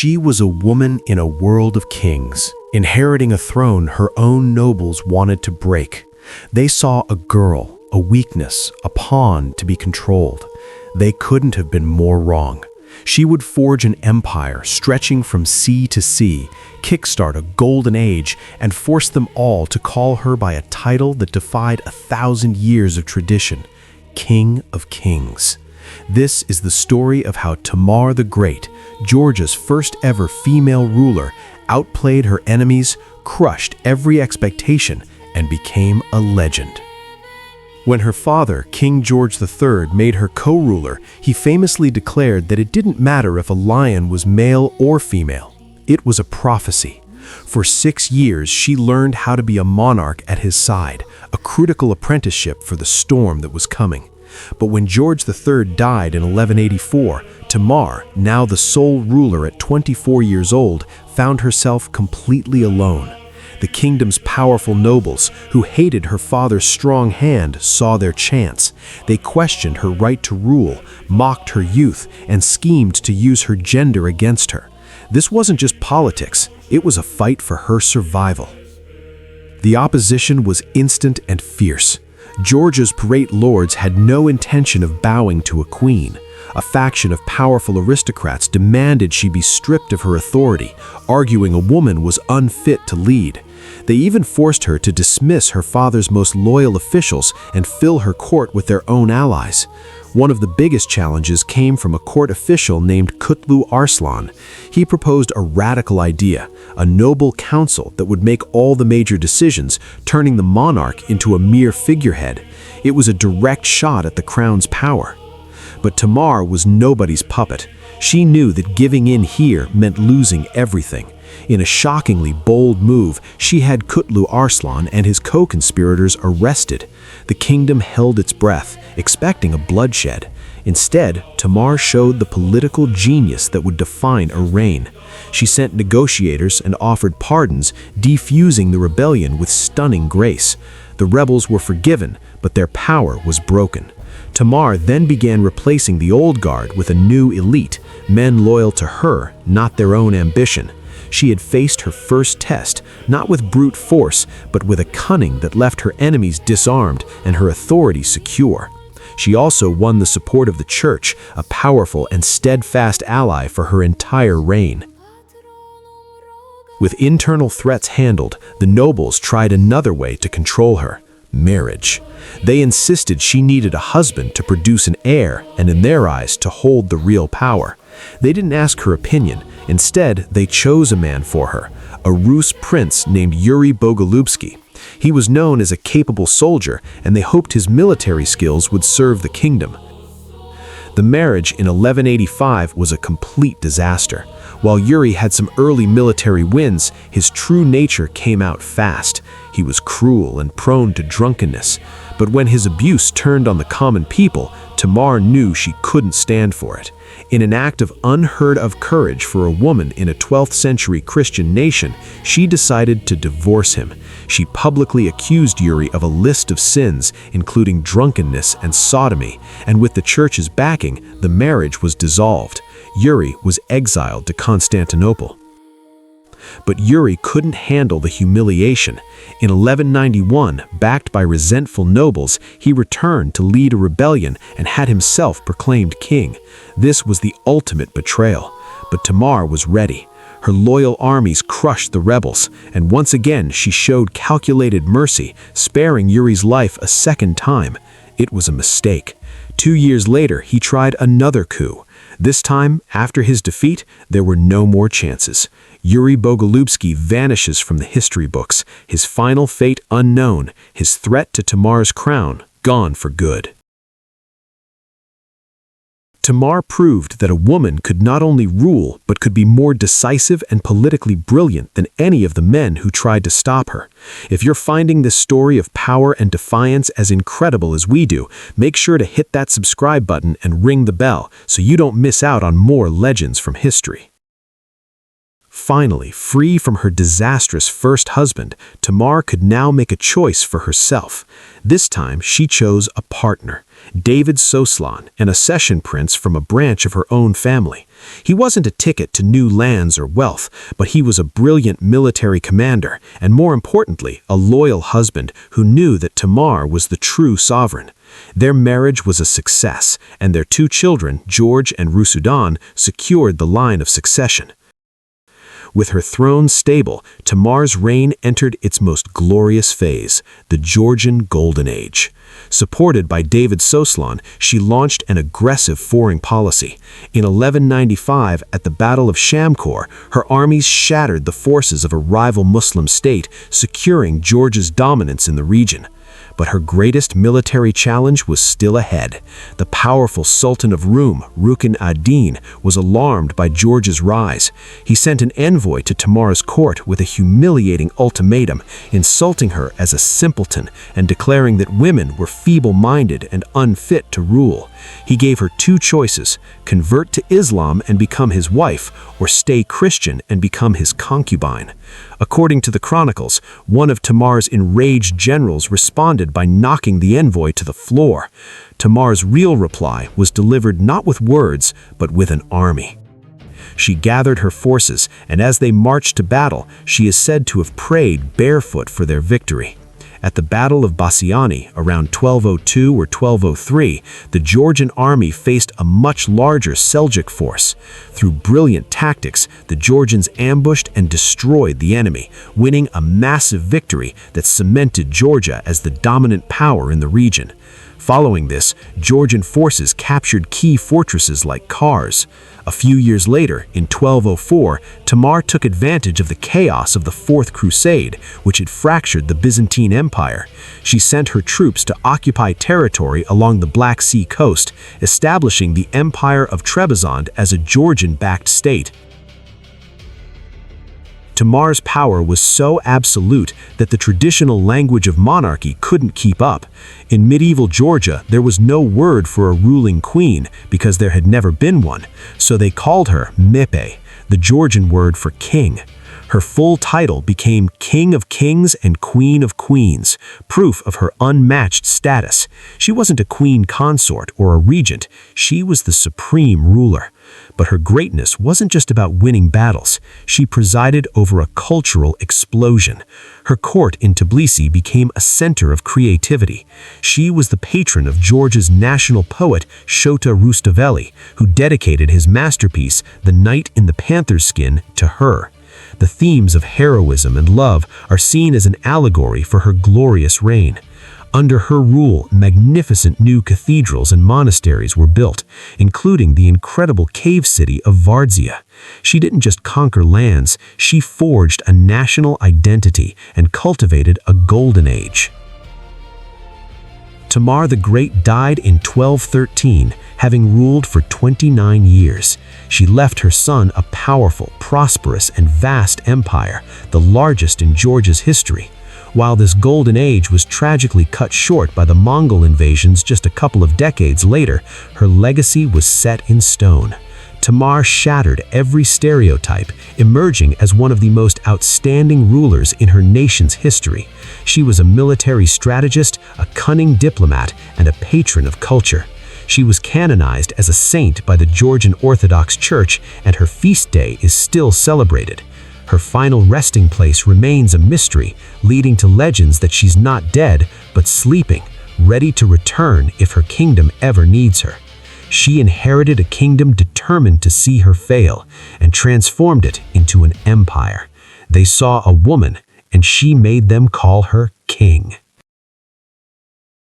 She was a woman in a world of kings, inheriting a throne her own nobles wanted to break. They saw a girl, a weakness, a pawn to be controlled. They couldn't have been more wrong. She would forge an empire stretching from sea to sea, kickstart a golden age, and force them all to call her by a title that defied 1,000 years of tradition: King of Kings. This is the story of how Tamar the Great, Georgia's first ever female ruler, outplayed her enemies, crushed every expectation, and became a legend. When her father, King George III, made her co-ruler, he famously declared that it didn't matter if a lion was male or female. It was a prophecy. For 6 years, she learned how to be a monarch at his side, a critical apprenticeship for the storm that was coming. But when George III died in 1184, Tamar, now the sole ruler at 24 years old, found herself completely alone. The kingdom's powerful nobles, who hated her father's strong hand, saw their chance. They questioned her right to rule, mocked her youth, and schemed to use her gender against her. This wasn't just politics, it was a fight for her survival. The opposition was instant and fierce. Georgia's great lords had no intention of bowing to a queen. A faction of powerful aristocrats demanded she be stripped of her authority, arguing a woman was unfit to lead. They even forced her to dismiss her father's most loyal officials and fill her court with their own allies. One of the biggest challenges came from a court official named Kutlu Arslan. He proposed a radical idea, a noble council that would make all the major decisions, turning the monarch into a mere figurehead. It was a direct shot at the crown's power. But Tamar was nobody's puppet. She knew that giving in here meant losing everything. In a shockingly bold move, she had Kutlu Arslan and his co-conspirators arrested. The kingdom held its breath, expecting a bloodshed. Instead, Tamar showed the political genius that would define a reign. She sent negotiators and offered pardons, defusing the rebellion with stunning grace. The rebels were forgiven, but their power was broken. Tamar then began replacing the old guard with a new elite, men loyal to her, not their own ambition. She had faced her first test, not with brute force, but with a cunning that left her enemies disarmed and her authority secure. She also won the support of the church, a powerful and steadfast ally for her entire reign. With internal threats handled, the nobles tried another way to control her: marriage. They insisted she needed a husband to produce an heir and, in their eyes, to hold the real power. They didn't ask her opinion. Instead, they chose a man for her, a Rus prince named Yuri Bogolubsky. He was known as a capable soldier, and they hoped his military skills would serve the kingdom. The marriage in 1185 was a complete disaster. While Yuri had some early military wins, his true nature came out fast. He was cruel and prone to drunkenness. But when his abuse turned on the common people, Tamar knew she couldn't stand for it. In an act of unheard-of courage for a woman in a 12th century Christian nation, she decided to divorce him. She publicly accused Yuri of a list of sins, including drunkenness and sodomy, and with the church's backing, the marriage was dissolved. Yuri was exiled to Constantinople. But Yuri couldn't handle the humiliation. In 1191, backed by resentful nobles, he returned to lead a rebellion and had himself proclaimed king. This was the ultimate betrayal. But Tamar was ready. Her loyal armies crushed the rebels, and once again she showed calculated mercy, sparing Yuri's life a second time. It was a mistake. 2 years later, he tried another coup. This time, after his defeat, there were no more chances. Yuri Bogolubsky vanishes from the history books, his final fate unknown, his threat to Tamar's crown gone for good. Tamar proved that a woman could not only rule, but could be more decisive and politically brilliant than any of the men who tried to stop her. If you're finding this story of power and defiance as incredible as we do, make sure to hit that subscribe button and ring the bell so you don't miss out on more legends from history. Finally, free from her disastrous first husband, Tamar could now make a choice for herself. This time, she chose a partner, David Soslan, an accession prince from a branch of her own family. He wasn't a ticket to new lands or wealth, but he was a brilliant military commander, and more importantly, a loyal husband who knew that Tamar was the true sovereign. Their marriage was a success, and their two children, George and Rusudan, secured the line of succession. With her throne stable, Tamar's reign entered its most glorious phase, the Georgian Golden Age. Supported by David Soslan, she launched an aggressive foreign policy. In 1195, at the Battle of Shamkor, her armies shattered the forces of a rival Muslim state, securing Georgia's dominance in the region. But her greatest military challenge was still ahead. The powerful Sultan of Rum, Rukn ad-Din, was alarmed by Georgia's rise. He sent an envoy to Tamar's court with a humiliating ultimatum, insulting her as a simpleton and declaring that women were feeble-minded and unfit to rule. He gave her two choices: convert to Islam and become his wife, or stay Christian and become his concubine. According to the chronicles, one of Tamar's enraged generals responded by knocking the envoy to the floor. Tamar's real reply was delivered not with words, but with an army. She gathered her forces, and as they marched to battle, she is said to have prayed barefoot for their victory. At the Battle of Bassiani, around 1202 or 1203, the Georgian army faced a much larger Seljuk force. Through brilliant tactics, the Georgians ambushed and destroyed the enemy, winning a massive victory that cemented Georgia as the dominant power in the region. Following this, Georgian forces captured key fortresses like Kars. A few years later, in 1204, Tamar took advantage of the chaos of the Fourth Crusade, which had fractured the Byzantine Empire. She sent her troops to occupy territory along the Black Sea coast, establishing the Empire of Trebizond as a Georgian-backed state. Tamar's power was so absolute that the traditional language of monarchy couldn't keep up. In medieval Georgia, there was no word for a ruling queen because there had never been one, so they called her Mepe, the Georgian word for king. Her full title became King of Kings and Queen of Queens, proof of her unmatched status. She wasn't a queen consort or a regent, she was the supreme ruler. But her greatness wasn't just about winning battles. She presided over a cultural explosion. Her court in Tbilisi became a center of creativity. She was the patron of Georgia's national poet Shota Rustaveli, who dedicated his masterpiece, The Knight in the Panther's Skin, to her. The themes of heroism and love are seen as an allegory for her glorious reign. Under her rule, magnificent new cathedrals and monasteries were built, including the incredible cave city of Vardzia. She didn't just conquer lands, she forged a national identity and cultivated a golden age. Tamar the Great died in 1213, having ruled for 29 years. She left her son a powerful, prosperous, and vast empire, the largest in Georgia's history. While this golden age was tragically cut short by the Mongol invasions just a couple of decades later, her legacy was set in stone. Tamar shattered every stereotype, emerging as one of the most outstanding rulers in her nation's history. She was a military strategist, a cunning diplomat, and a patron of culture. She was canonized as a saint by the Georgian Orthodox Church, and her feast day is still celebrated. Her final resting place remains a mystery, leading to legends that she's not dead, but sleeping, ready to return if her kingdom ever needs her. She inherited a kingdom determined to see her fail, and transformed it into an empire. They saw a woman, and she made them call her king.